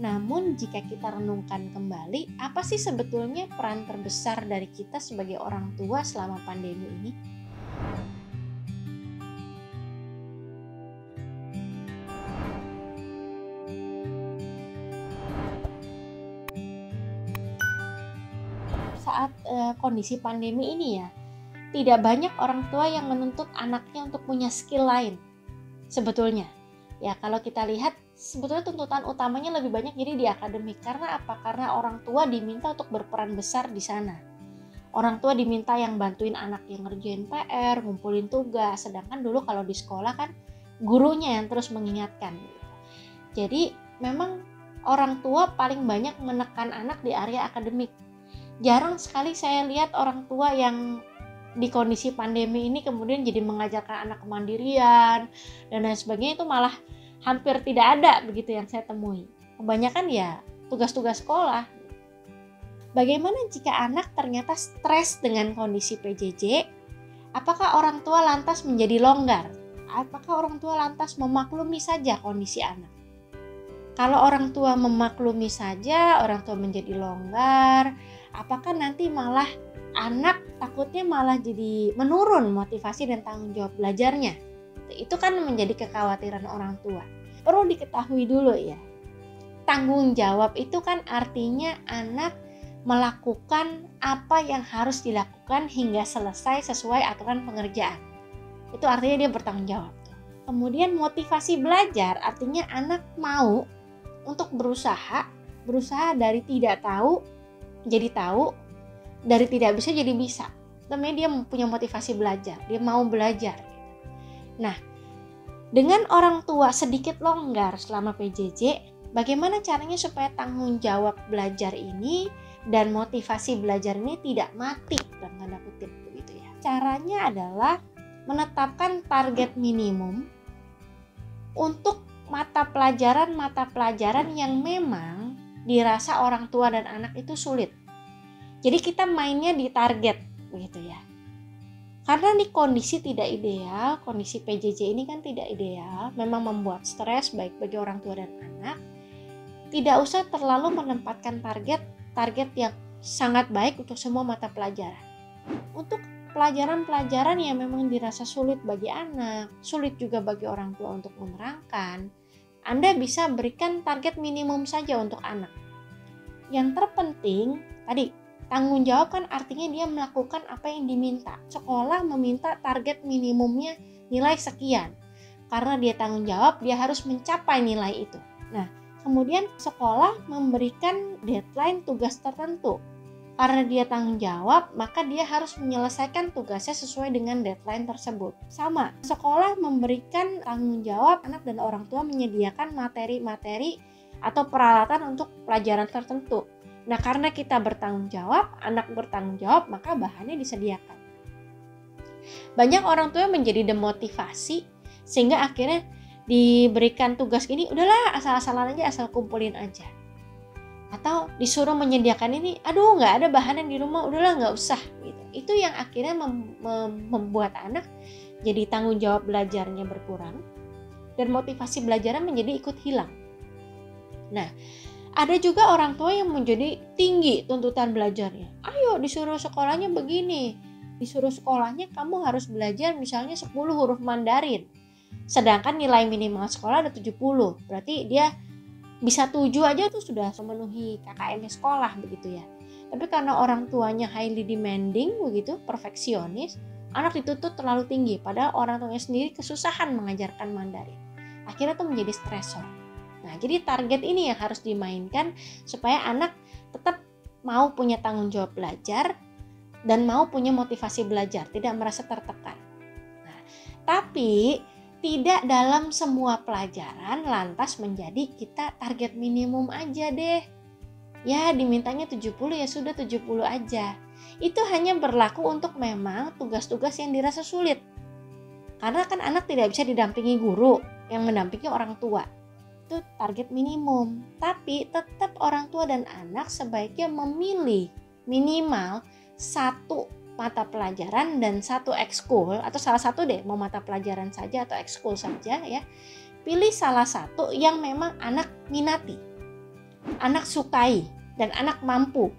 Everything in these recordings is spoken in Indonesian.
Namun jika kita renungkan kembali, apa sih sebetulnya peran terbesar dari kita sebagai orang tua selama pandemi ini? Saat kondisi pandemi ini ya, tidak banyak orang tua yang menuntut anaknya untuk punya skill lain sebetulnya. Ya kalau kita lihat sebetulnya tuntutan utamanya lebih banyak jadi di akademik. Karena apa? Karena orang tua diminta untuk berperan besar di sana. Orang tua diminta yang bantuin anak yang ngerjain PR, ngumpulin tugas. Sedangkan dulu kalau di sekolah kan gurunya yang terus mengingatkan. Jadi memang orang tua paling banyak menekan anak di area akademik. Jarang sekali saya lihat orang tua yang di kondisi pandemi ini kemudian jadi mengajarkan anak kemandirian dan lain sebagainya, itu malah hampir tidak ada begitu yang saya temui. Kebanyakan ya tugas-tugas sekolah. Bagaimana jika anak ternyata stres dengan kondisi PJJ? Apakah orang tua lantas menjadi longgar? Apakah orang tua lantas memaklumi saja kondisi anak? Kalau orang tua memaklumi saja, orang tua menjadi longgar, apakah nanti malah anak takutnya malah jadi menurun motivasi dan tanggung jawab belajarnya? Itu kan menjadi kekhawatiran orang tua. Perlu diketahui dulu ya, tanggung jawab itu kan artinya anak melakukan apa yang harus dilakukan hingga selesai sesuai aturan pengerjaan. Itu artinya dia bertanggung jawab. Kemudian motivasi belajar artinya anak mau untuk berusaha dari tidak tahu jadi tahu, dari tidak bisa jadi bisa. Namanya dia punya motivasi belajar, dia mau belajar. Nah, dengan orang tua sedikit longgar selama PJJ, bagaimana caranya supaya tanggung jawab belajar ini dan motivasi belajar ini tidak mati dalam tanda kutip begitu ya. Caranya adalah menetapkan target minimum untuk mata pelajaran yang memang dirasa orang tua dan anak itu sulit. Jadi kita mainnya di target begitu ya. Karena di kondisi tidak ideal, kondisi PJJ ini kan tidak ideal, memang membuat stres baik bagi orang tua dan anak. Tidak usah terlalu menempatkan target yang sangat baik untuk semua mata pelajaran. Untuk pelajaran-pelajaran yang memang dirasa sulit bagi anak, sulit juga bagi orang tua untuk menerangkan, Anda bisa berikan target minimum saja untuk anak. Yang terpenting, tadi tanggung jawab kan artinya dia melakukan apa yang diminta. Sekolah meminta target minimumnya nilai sekian. Karena dia tanggung jawab, dia harus mencapai nilai itu. Nah, kemudian sekolah memberikan deadline tugas tertentu. Karena dia tanggung jawab, maka dia harus menyelesaikan tugasnya sesuai dengan deadline tersebut. Sama, sekolah memberikan tanggung jawab, anak dan orang tua menyediakan materi-materi atau peralatan untuk pelajaran tertentu. Nah, karena kita bertanggung jawab, anak bertanggung jawab, maka bahannya disediakan. Banyak orang tua menjadi demotivasi, sehingga akhirnya diberikan tugas gini, udahlah asal-asalan aja, asal kumpulin aja. Atau disuruh menyediakan ini, aduh nggak ada bahan di rumah, udahlah nggak usah gitu. Itu yang akhirnya membuat anak jadi tanggung jawab belajarnya berkurang dan motivasi belajarnya menjadi ikut hilang. Nah, ada juga orang tua yang menjadi tinggi tuntutan belajarnya. Ayo disuruh sekolahnya begini, disuruh sekolahnya kamu harus belajar misalnya 10 huruf Mandarin. Sedangkan nilai minimal sekolah ada 70, berarti dia bisa 7 aja tuh sudah memenuhi KKM sekolah begitu ya. Tapi karena orang tuanya highly demanding begitu, perfeksionis, anak dituntut terlalu tinggi padahal orang tuanya sendiri kesusahan mengajarkan Mandarin. Akhirnya tuh menjadi stresor. Nah, jadi target ini yang harus dimainkan supaya anak tetap mau punya tanggung jawab belajar dan mau punya motivasi belajar, tidak merasa tertekan. Nah, tapi tidak dalam semua pelajaran lantas menjadi kita target minimum aja deh. Ya dimintanya 70 ya sudah 70 aja. Itu hanya berlaku untuk memang tugas-tugas yang dirasa sulit. Karena kan anak tidak bisa didampingi guru yang mendampingi orang tua. Itu target minimum. Tapi tetap orang tua dan anak sebaiknya memilih minimal satu mata pelajaran dan satu ekskul, atau salah satu deh, mau mata pelajaran saja atau ekskul saja ya. Pilih salah satu yang memang anak minati. anak sukai dan anak mampu.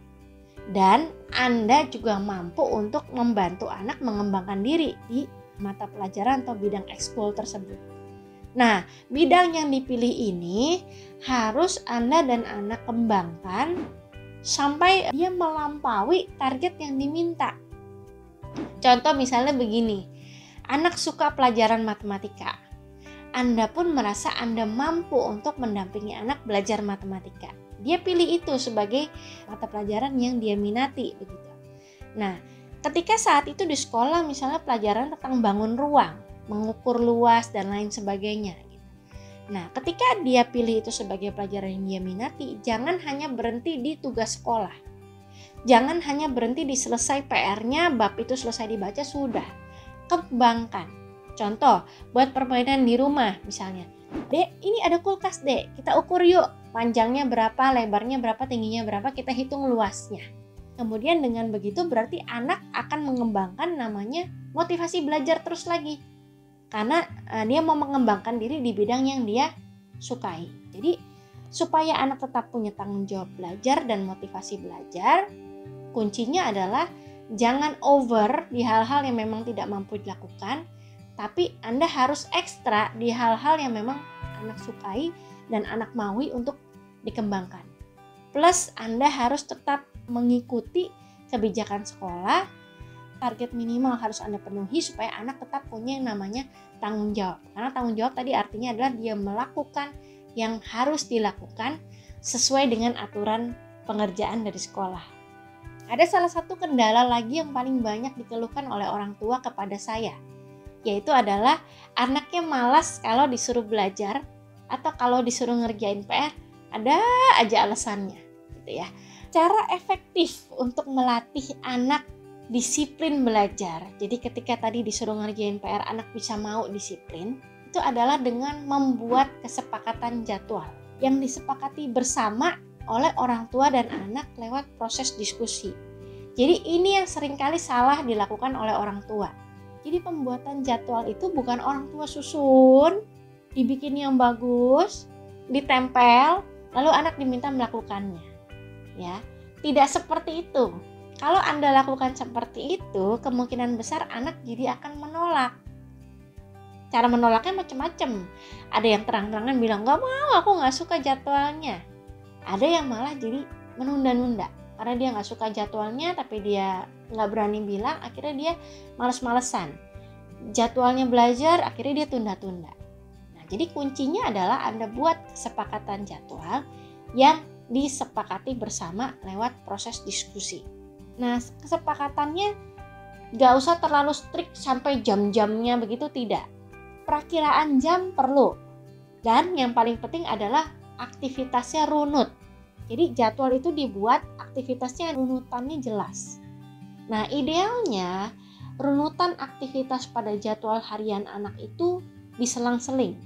Dan Anda juga mampu untuk membantu anak mengembangkan diri di mata pelajaran atau bidang ekskul tersebut. Nah, bidang yang dipilih ini harus Anda dan anak kembangkan sampai dia melampaui target yang diminta. Contoh misalnya begini, anak suka pelajaran matematika. Anda pun merasa Anda mampu untuk mendampingi anak belajar matematika. Dia pilih itu sebagai mata pelajaran yang dia minati begitu. Nah, ketika saat itu di sekolah misalnya pelajaran tentang bangun ruang, mengukur luas dan lain sebagainya. Nah, ketika dia pilih itu sebagai pelajaran yang dia minati, jangan hanya berhenti di tugas sekolah. Jangan hanya berhenti di selesai PR-nya, bab itu selesai dibaca sudah. Kembangkan. Contoh, buat permainan di rumah misalnya. Dek, ini ada kulkas dek, kita ukur yuk. Panjangnya berapa, lebarnya berapa, tingginya berapa, kita hitung luasnya. Kemudian dengan begitu berarti anak akan mengembangkan namanya motivasi belajar terus lagi. Karena dia mau mengembangkan diri di bidang yang dia sukai. Jadi supaya anak tetap punya tanggung jawab belajar dan motivasi belajar, kuncinya adalah jangan over di hal-hal yang memang tidak mampu dilakukan, tapi Anda harus ekstra di hal-hal yang memang anak sukai dan anak maui untuk dikembangkan. Plus Anda harus tetap mengikuti kebijakan sekolah, target minimal harus Anda penuhi supaya anak tetap punya yang namanya tanggung jawab. Karena tanggung jawab tadi artinya adalah dia melakukan yang harus dilakukan sesuai dengan aturan pengerjaan dari sekolah. Ada salah satu kendala lagi yang paling banyak dikeluhkan oleh orang tua kepada saya, yaitu adalah anaknya malas kalau disuruh belajar atau kalau disuruh ngerjain PR, ada aja alasannya gitu ya. Cara efektif untuk melatih anak disiplin belajar, jadi ketika tadi disuruh ngerjain PR anak bisa mau disiplin, itu adalah dengan membuat kesepakatan jadwal yang disepakati bersama oleh orang tua dan anak lewat proses diskusi. Jadi ini yang seringkali salah dilakukan oleh orang tua. Jadi pembuatan jadwal itu bukan orang tua susun, dibikin yang bagus, ditempel, lalu anak diminta melakukannya. Ya, tidak seperti itu. Kalau Anda lakukan seperti itu, kemungkinan besar anak jadi akan menolak. Cara menolaknya macam-macam. Ada yang terang-terangan bilang, "Gak mau, aku gak suka jadwalnya." Ada yang malah jadi menunda-nunda. Karena dia gak suka jadwalnya, tapi dia gak berani bilang, akhirnya dia males-malesan. Jadwalnya belajar, akhirnya dia tunda-tunda. Nah, jadi kuncinya adalah Anda buat kesepakatan jadwal yang disepakati bersama lewat proses diskusi. Nah, kesepakatannya gak usah terlalu strict sampai jam-jamnya begitu, tidak. Perakiraan jam perlu. Dan yang paling penting adalah aktivitasnya runut. Jadi jadwal itu dibuat aktivitasnya runutannya jelas. Nah, idealnya runutan aktivitas pada jadwal harian anak itu diselang-seling.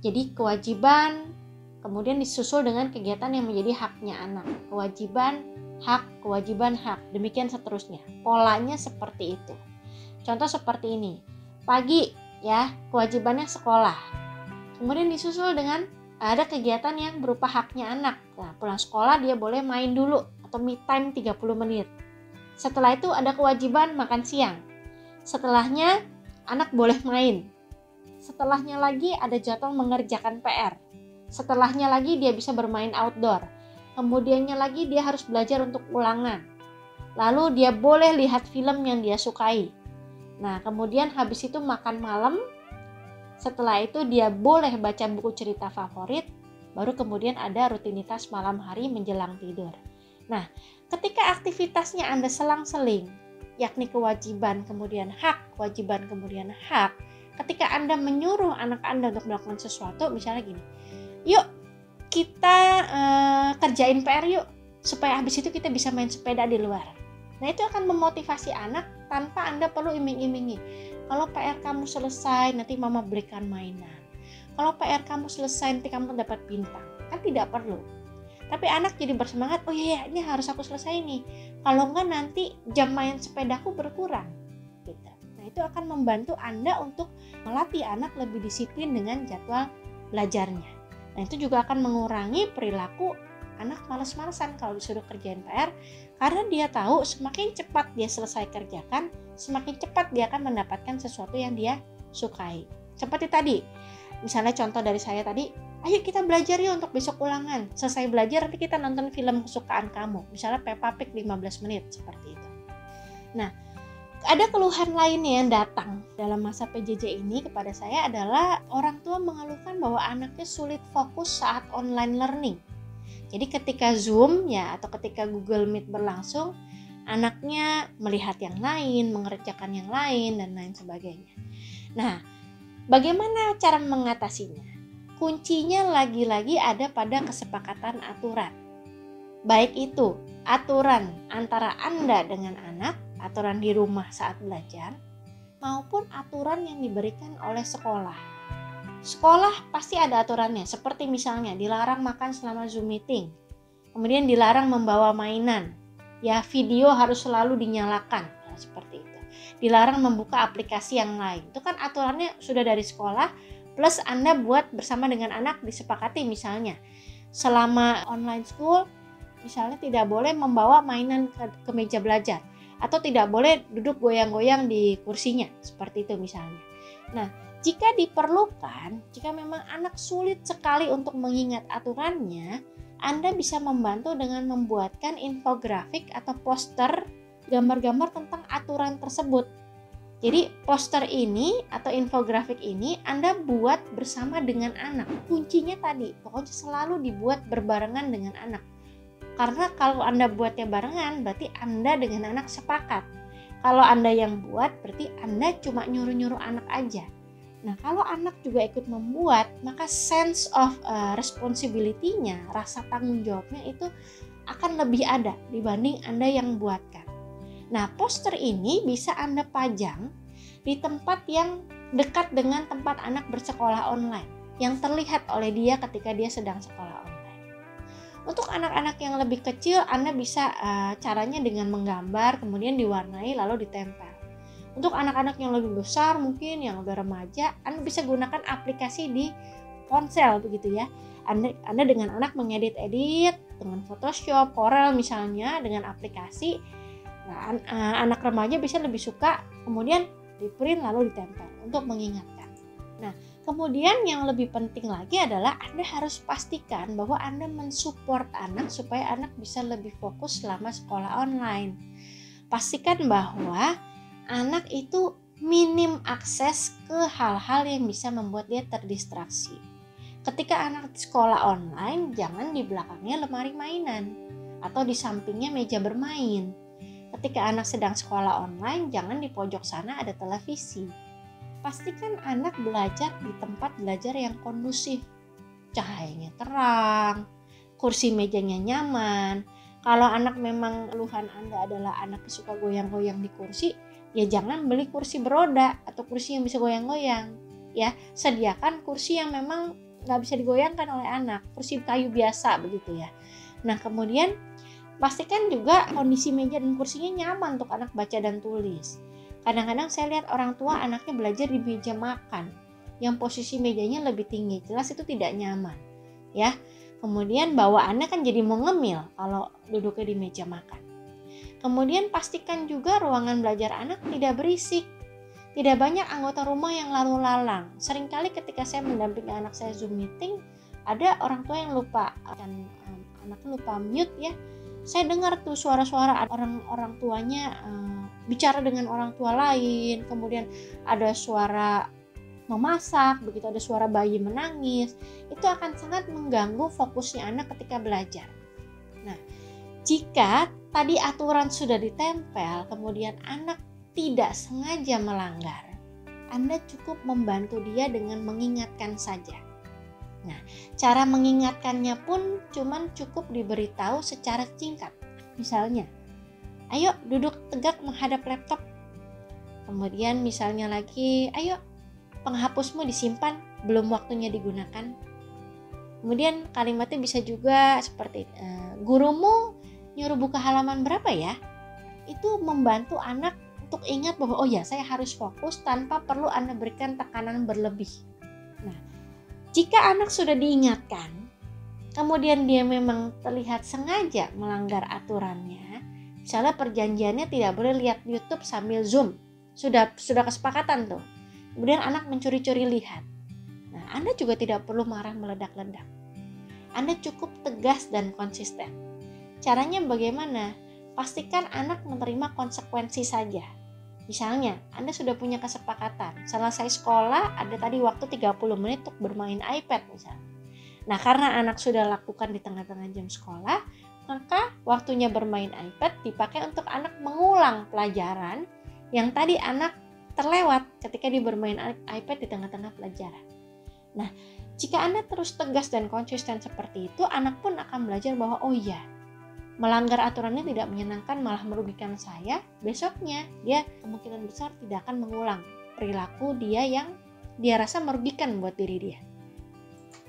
Jadi kewajiban kemudian disusul dengan kegiatan yang menjadi haknya anak. Kewajiban, hak, demikian seterusnya. Polanya seperti itu. Contoh seperti ini. Pagi ya, kewajibannya sekolah. Kemudian disusul dengan ada kegiatan yang berupa haknya anak. Nah, pulang sekolah dia boleh main dulu atau me time 30 menit. Setelah itu ada kewajiban makan siang. Setelahnya anak boleh main. Setelahnya lagi ada jadwal mengerjakan PR. Setelahnya lagi dia bisa bermain outdoor. Kemudiannya lagi dia harus belajar untuk ulangan. Lalu dia boleh lihat film yang dia sukai. Nah, kemudian habis itu makan malam. Setelah itu dia boleh baca buku cerita favorit. Baru kemudian ada rutinitas malam hari menjelang tidur. Nah, ketika aktivitasnya Anda selang-seling, yakni kewajiban kemudian hak, kewajiban kemudian hak. Ketika Anda menyuruh anak Anda untuk melakukan sesuatu, misalnya gini, yuk kita kerjain PR yuk, supaya habis itu kita bisa main sepeda di luar. Nah, itu akan memotivasi anak tanpa Anda perlu iming-imingi. Kalau PR kamu selesai, nanti mama belikan mainan. Kalau PR kamu selesai, nanti kamu dapat bintang. Kan tidak perlu. Tapi anak jadi bersemangat, oh iya, ini harus aku selesai nih. Kalau enggak nanti jam main sepedaku berkurang. Gitu. Nah, itu akan membantu Anda untuk melatih anak lebih disiplin dengan jadwal belajarnya. Nah, itu juga akan mengurangi perilaku anak males-malesan kalau disuruh kerjain PR, karena dia tahu semakin cepat dia selesai kerjakan, semakin cepat dia akan mendapatkan sesuatu yang dia sukai. Seperti tadi, misalnya contoh dari saya tadi, ayo kita belajar yuk untuk besok ulangan. Selesai belajar nanti kita nonton film kesukaan kamu, misalnya Peppa Pig 15 menit, seperti itu. Nah, ada keluhan lainnya yang datang dalam masa PJJ ini kepada saya adalah orang tua mengeluhkan bahwa anaknya sulit fokus saat online learning. Jadi ketika Zoom ya atau ketika Google Meet berlangsung, anaknya melihat yang lain, mengerjakan yang lain, dan lain sebagainya. Nah, bagaimana cara mengatasinya? Kuncinya lagi-lagi ada pada kesepakatan aturan. Baik itu aturan antara Anda dengan anak, aturan di rumah saat belajar, maupun aturan yang diberikan oleh sekolah. Sekolah pasti ada aturannya, seperti misalnya dilarang makan selama Zoom meeting, kemudian dilarang membawa mainan, ya video harus selalu dinyalakan, ya, seperti itu. Dilarang membuka aplikasi yang lain, itu kan aturannya sudah dari sekolah, plus Anda buat bersama dengan anak disepakati misalnya, selama online school, misalnya tidak boleh membawa mainan ke meja belajar, atau tidak boleh duduk goyang-goyang di kursinya, seperti itu misalnya. Nah, jika diperlukan, jika memang anak sulit sekali untuk mengingat aturannya, Anda bisa membantu dengan membuatkan infografik atau poster gambar-gambar tentang aturan tersebut. Jadi poster ini atau infografik ini Anda buat bersama dengan anak. Kuncinya tadi, pokoknya selalu dibuat berbarengan dengan anak. Karena kalau Anda buatnya barengan, berarti Anda dengan anak sepakat. Kalau Anda yang buat, berarti Anda cuma nyuruh-nyuruh anak aja. Nah, kalau anak juga ikut membuat, maka sense of responsibility-nya, rasa tanggung jawabnya itu akan lebih ada dibanding Anda yang buatkan. Nah, poster ini bisa Anda pajang di tempat yang dekat dengan tempat anak bersekolah online, yang terlihat oleh dia ketika dia sedang sekolah online. Untuk anak-anak yang lebih kecil, Anda bisa caranya dengan menggambar, kemudian diwarnai lalu ditempel. Untuk anak-anak yang lebih besar, mungkin yang udah remaja, Anda bisa gunakan aplikasi di ponsel begitu ya. Anda dengan anak mengedit-edit dengan Photoshop, Corel misalnya, dengan aplikasi. Nah, anak remaja bisa lebih suka, kemudian di-print lalu ditempel untuk mengingatkan. Nah, kemudian yang lebih penting lagi adalah Anda harus pastikan bahwa Anda mensupport anak supaya anak bisa lebih fokus selama sekolah online. Pastikan bahwa anak itu minim akses ke hal-hal yang bisa membuat dia terdistraksi. Ketika anak di sekolah online, jangan di belakangnya lemari mainan atau di sampingnya meja bermain. Ketika anak sedang sekolah online, jangan di pojok sana ada televisi. Pastikan anak belajar di tempat belajar yang kondusif, cahayanya terang, kursi mejanya nyaman. Kalau anak memang keluhan Anda adalah anak suka goyang-goyang di kursi, ya jangan beli kursi beroda atau kursi yang bisa goyang-goyang. Ya, sediakan kursi yang memang nggak bisa digoyangkan oleh anak, kursi kayu biasa begitu ya. Nah, kemudian pastikan juga kondisi meja dan kursinya nyaman untuk anak baca dan tulis. Kadang-kadang saya lihat orang tua anaknya belajar di meja makan yang posisi mejanya lebih tinggi, jelas itu tidak nyaman ya. Kemudian bawaannya kan jadi mau ngemil kalau duduknya di meja makan. Kemudian pastikan juga ruangan belajar anak tidak berisik, tidak banyak anggota rumah yang lalu lalang. Seringkali ketika saya mendampingi anak saya Zoom meeting, ada orang tua yang lupa dan anaknya lupa mute ya. Saya dengar tuh suara-suara orang tuanya bicara dengan orang tua lain, kemudian ada suara memasak, begitu ada suara bayi menangis, itu akan sangat mengganggu fokusnya anak ketika belajar. Nah, jika tadi aturan sudah ditempel, kemudian anak tidak sengaja melanggar, Anda cukup membantu dia dengan mengingatkan saja. Nah, cara mengingatkannya pun cuman cukup diberitahu secara singkat. Misalnya, ayo duduk tegak menghadap laptop. Kemudian misalnya lagi, ayo penghapusmu disimpan, belum waktunya digunakan. Kemudian kalimatnya bisa juga seperti, gurumu nyuruh buka halaman berapa ya? Itu membantu anak untuk ingat bahwa oh ya saya harus fokus tanpa perlu Anda berikan tekanan berlebih. Nah, jika anak sudah diingatkan, kemudian dia memang terlihat sengaja melanggar aturannya, misalnya perjanjiannya tidak boleh lihat YouTube sambil Zoom, sudah kesepakatan tuh, kemudian anak mencuri-curi lihat. Nah, Anda juga tidak perlu marah meledak-ledak. Anda cukup tegas dan konsisten. Caranya bagaimana? Pastikan anak menerima konsekuensi saja. Misalnya, Anda sudah punya kesepakatan, selesai sekolah ada tadi waktu 30 menit untuk bermain iPad misalnya. Nah, karena anak sudah lakukan di tengah-tengah jam sekolah, maka waktunya bermain iPad dipakai untuk anak mengulang pelajaran yang tadi anak terlewat ketika dia bermain iPad di tengah-tengah pelajaran. Nah, jika Anda terus tegas dan konsisten seperti itu, anak pun akan belajar bahwa oh iya, melanggar aturannya tidak menyenangkan, malah merugikan saya. Besoknya dia kemungkinan besar tidak akan mengulang perilaku dia yang dia rasa merugikan buat diri dia.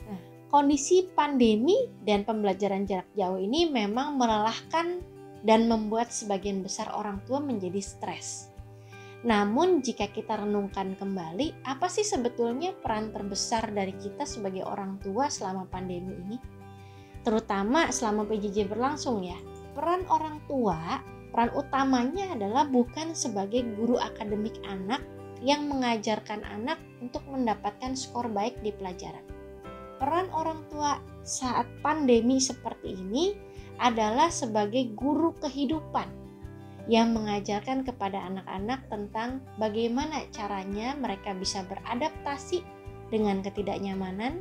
Nah, kondisi pandemi dan pembelajaran jarak jauh ini memang melelahkan dan membuat sebagian besar orang tua menjadi stres. Namun jika kita renungkan kembali, apa sih sebetulnya peran terbesar dari kita sebagai orang tua selama pandemi ini? Terutama selama PJJ berlangsung ya. Peran orang tua, peran utamanya adalah bukan sebagai guru akademik anak yang mengajarkan anak untuk mendapatkan skor baik di pelajaran. Peran orang tua saat pandemi seperti ini adalah sebagai guru kehidupan yang mengajarkan kepada anak-anak tentang bagaimana caranya mereka bisa beradaptasi dengan ketidaknyamanan,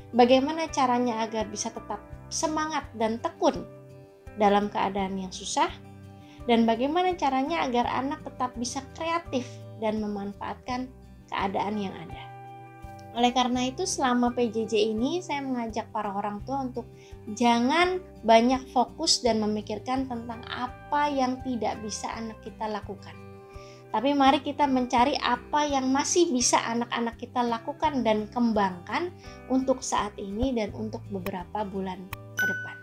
bagaimana caranya agar bisa tetap semangat dan tekun dalam keadaan yang susah, dan bagaimana caranya agar anak tetap bisa kreatif dan memanfaatkan keadaan yang ada. Oleh karena itu selama PJJ ini saya mengajak para orang tua untuk jangan banyak fokus dan memikirkan tentang apa yang tidak bisa anak kita lakukan. Tapi mari kita mencari apa yang masih bisa anak-anak kita lakukan dan kembangkan untuk saat ini dan untuk beberapa bulan ke depan.